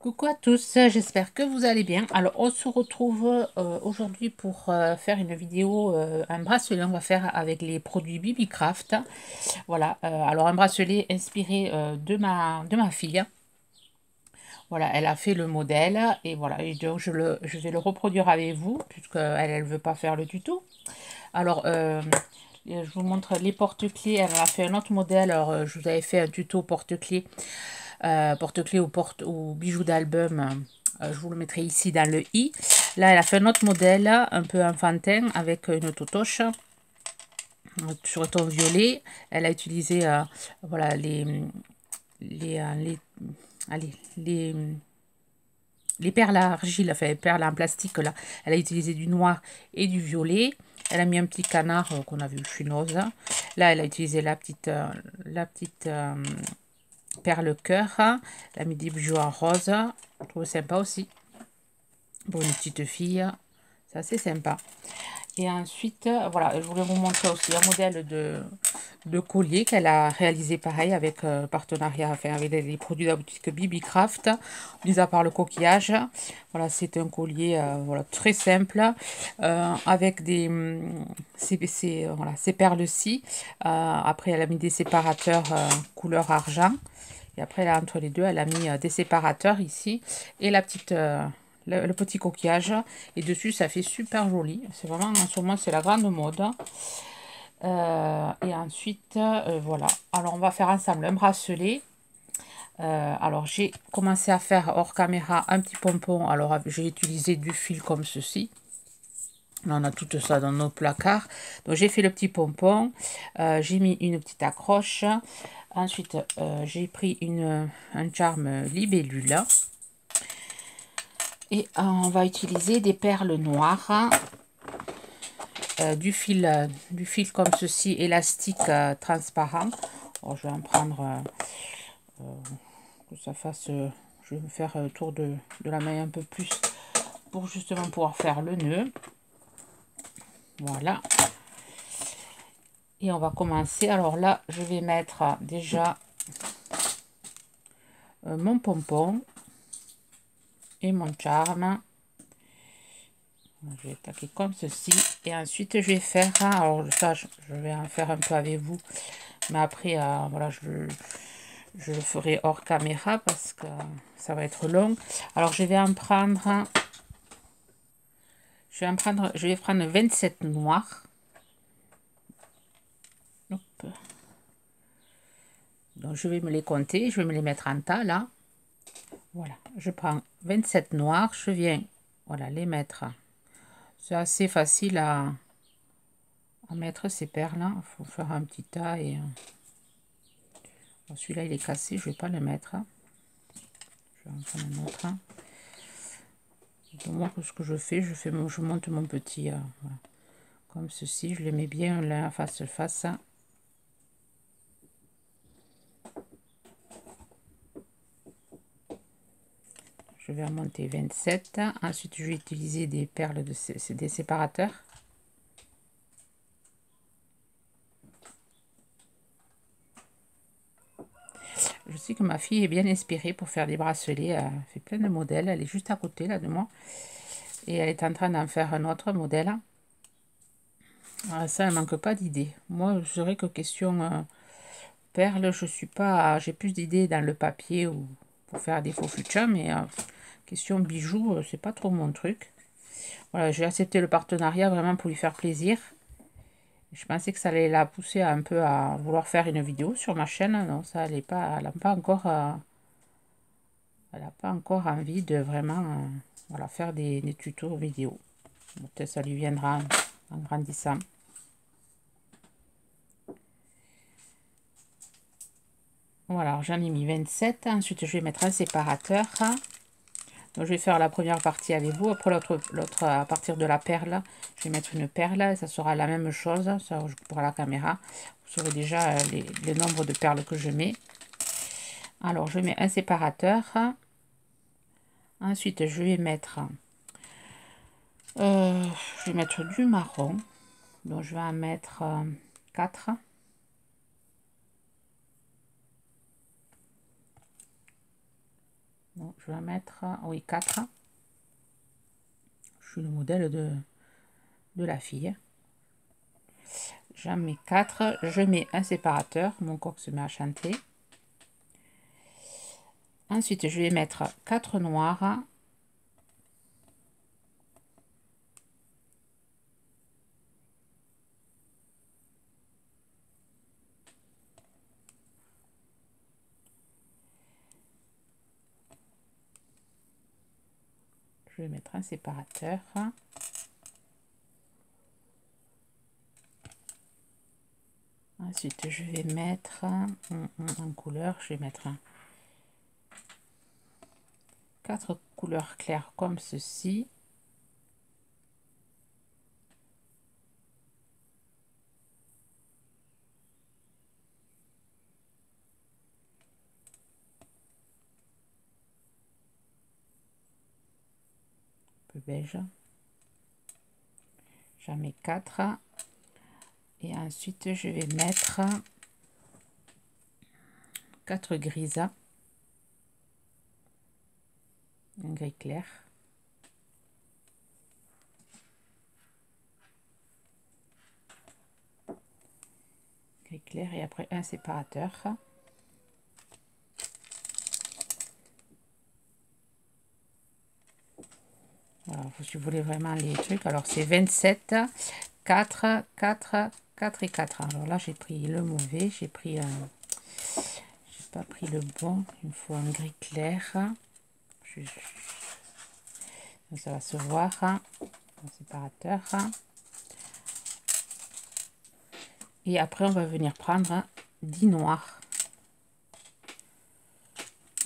Coucou à tous, j'espère que vous allez bien. Alors on se retrouve aujourd'hui pour faire une vidéo, un bracelet on va faire avec les produits Bibicraft. Voilà, alors un bracelet inspiré de ma fille. Voilà, elle a fait le modèle et voilà, et donc je vais le reproduire avec vous puisque elle veut pas faire le tuto. Alors je vous montre les porte-clés, elle a fait un autre modèle, alors je vous avais fait un tuto porte-clés porte-clés ou bijoux d'album. Je vous le mettrai ici dans le i. Là, elle a fait un autre modèle, un peu enfantin, avec une totoche sur un ton violet. Elle a utilisé voilà, les, allez, les perles à argile, enfin les perles en plastique là. Elle a utilisé du noir et du violet. Elle a mis un petit canard qu'on a vu chinoise. Là, elle a utilisé la petite perle cœur. Elle a mis des bijoux en rose. Je trouve sympa aussi. Pour une petite fille, c'est assez sympa. Et ensuite, voilà, je voulais vous montrer aussi un modèle de collier qu'elle a réalisé pareil avec partenariat, enfin avec les produits de la boutique Bibicraft, mis à part le coquillage. Voilà, c'est un collier voilà, très simple avec voilà, ces perles-ci. Après, elle a mis des séparateurs couleur argent. Et après, là, entre les deux, elle a mis des séparateurs ici et la petite le petit coquillage. Et dessus, ça fait super joli. C'est vraiment, en ce moment, c'est la grande mode. Et ensuite, voilà. Alors, on va faire ensemble un bracelet. Alors, j'ai commencé à faire hors caméra un petit pompon. Alors, j'ai utilisé du fil comme ceci. Là, on a tout ça dans nos placards. Donc, j'ai fait le petit pompon. J'ai mis une petite accroche. Ensuite, j'ai pris un charme libellule. Et on va utiliser des perles noires, du fil comme ceci, élastique transparent. Alors, je vais en prendre que ça fasse, je vais me faire autour de la maille un peu plus pour justement pouvoir faire le nœud. Voilà. Et on va commencer. Alors là, je vais mettre déjà mon pompon et mon charme. Je vais attaquer comme ceci et ensuite je vais faire, alors ça je vais en faire un peu avec vous, mais après voilà, je le ferai hors caméra parce que ça va être long. Alors je vais prendre 27 noirs. Hop. Donc je vais me les compter, je vais me les mettre en tas là. Voilà, je prends 27 noirs, je viens voilà les mettre. C'est assez facile à mettre ces perles là. Il faut faire un petit tas et celui-là il est cassé, je vais pas le mettre. Je vais en prendre un autre. Donc moi ce que je monte mon petit voilà, comme ceci, je les mets bien là face à face. Je vais en monter 27. Ensuite je vais utiliser des perles des séparateurs. Je sais que ma fille est bien inspirée pour faire des bracelets. Elle fait plein de modèles. Elle est juste à côté là de moi. Et elle est en train d'en faire un autre modèle. Ça, elle manque pas d'idées. Moi, je dirais que question perles, je suis pas. J'ai plus d'idées dans le papier ou pour faire des faux fuchsia, mais question bijoux, c'est pas trop mon truc. Voilà, j'ai accepté le partenariat vraiment pour lui faire plaisir. Je pensais que ça allait la pousser un peu à vouloir faire une vidéo sur ma chaîne. Non, ça elle n'a pas encore. Elle n'a pas encore envie de vraiment voilà, faire des tutos vidéo. Peut-être ça lui viendra en grandissant. Voilà, j'en ai mis 27. Ensuite, je vais mettre un séparateur. Donc, je vais faire la première partie avec vous. Après, l'autre, à partir de la perle, je vais mettre une perle. Et ça sera la même chose. Ça, pour la caméra. Vous saurez déjà le nombre de perles que je mets. Alors, je mets un séparateur. Ensuite, je vais mettre du marron. Donc, je vais en mettre 4. Donc, je vais mettre, oui, 4. Je suis le modèle de la fille. J'en mets 4. Je mets un séparateur. Mon coq se met à chanter. Ensuite, je vais mettre 4 noirs. Je vais mettre un séparateur. Ensuite, je vais mettre en couleur, je vais mettre 4 couleurs claires comme ceci. Un peu beige. J'en mets 4. Et ensuite, je vais mettre 4 grises. Un gris clair. Gris clair et après un séparateur. Voilà, si vous voulez vraiment les trucs, alors c'est 27, 4, 4, 4 et 4. Alors là, j'ai pris le mauvais, j'ai pas pris le bon, il me faut un gris clair. Donc ça va se voir, un séparateur. Et après, on va venir prendre 10 noirs.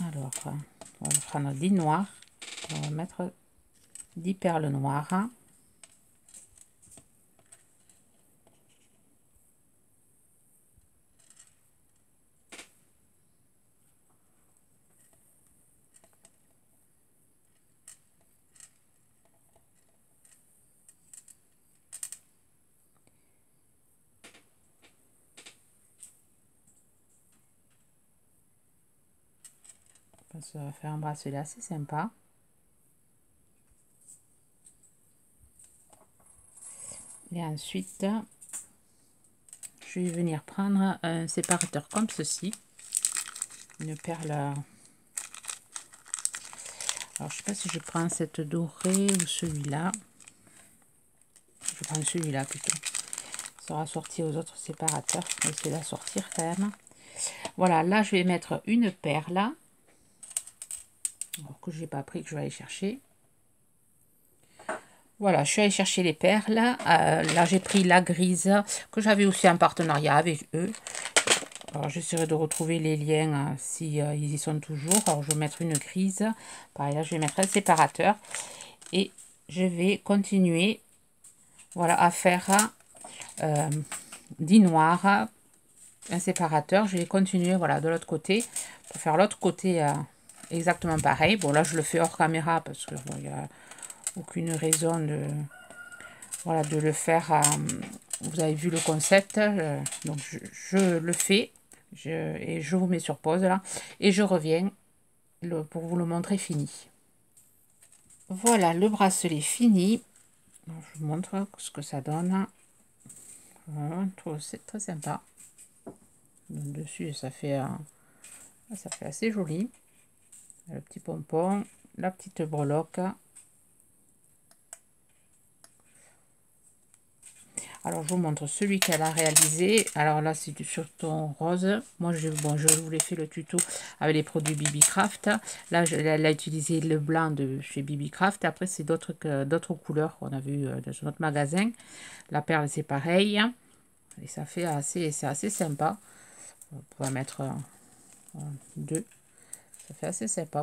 Alors, on va prendre 10 noirs. On va mettre 10 perles noires. Ça va faire un bracelet assez sympa. Et ensuite, je vais venir prendre un séparateur comme ceci. Une perle. Alors, je sais pas si je prends cette dorée ou celui-là. Je prends celui-là plutôt. Ça sera sorti aux autres séparateurs. Je vais essayer de la sortir quand même. Voilà, là, je vais mettre une perle. Alors que je n'ai pas pris, que je vais aller chercher. Voilà, je suis allée chercher les perles. Là, j'ai pris la grise que j'avais aussi en partenariat avec eux. Alors, j'essaierai de retrouver les liens si ils y sont toujours. Alors, je vais mettre une grise. Pareil, là, je vais mettre un séparateur. Et je vais continuer, voilà, à faire 10 noirs, un séparateur. Je vais continuer, voilà, de l'autre côté. Pour faire l'autre côté exactement pareil. Bon, là, je le fais hors caméra parce que bon, il n'y a aucune raison de, voilà, de le faire. Vous avez vu le concept. Donc, je le fais. Et je vous mets sur pause là. Et je reviens pour vous le montrer fini. Voilà le bracelet fini. Je vous montre ce que ça donne. Voilà, c'est très sympa. Donc, dessus, ça fait assez joli. Le petit pompon, la petite breloque. Alors, je vous montre celui qu'elle a réalisé. Alors là, c'est du sur-ton rose. Moi, je vous l'ai fait le tuto avec les produits BB-Craft. Là, elle a utilisé le blanc de chez BB-Craft. Après, c'est d'autres couleurs qu'on a vu dans notre magasin. La perle, c'est pareil. Et ça fait c'est assez sympa. On pourrait mettre 2. Ça fait assez sympa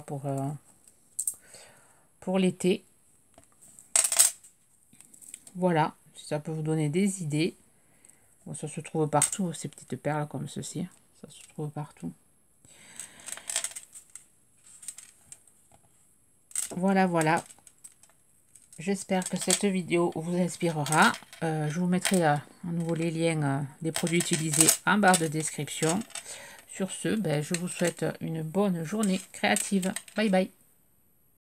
pour l'été. Voilà, ça peut vous donner des idées. Bon, ça se trouve partout, ces petites perles comme ceci. Ça se trouve partout. Voilà, voilà. J'espère que cette vidéo vous inspirera. Je vous mettrai à nouveau les liens des produits utilisés en barre de description. Sur ce, je vous souhaite une bonne journée créative. Bye bye.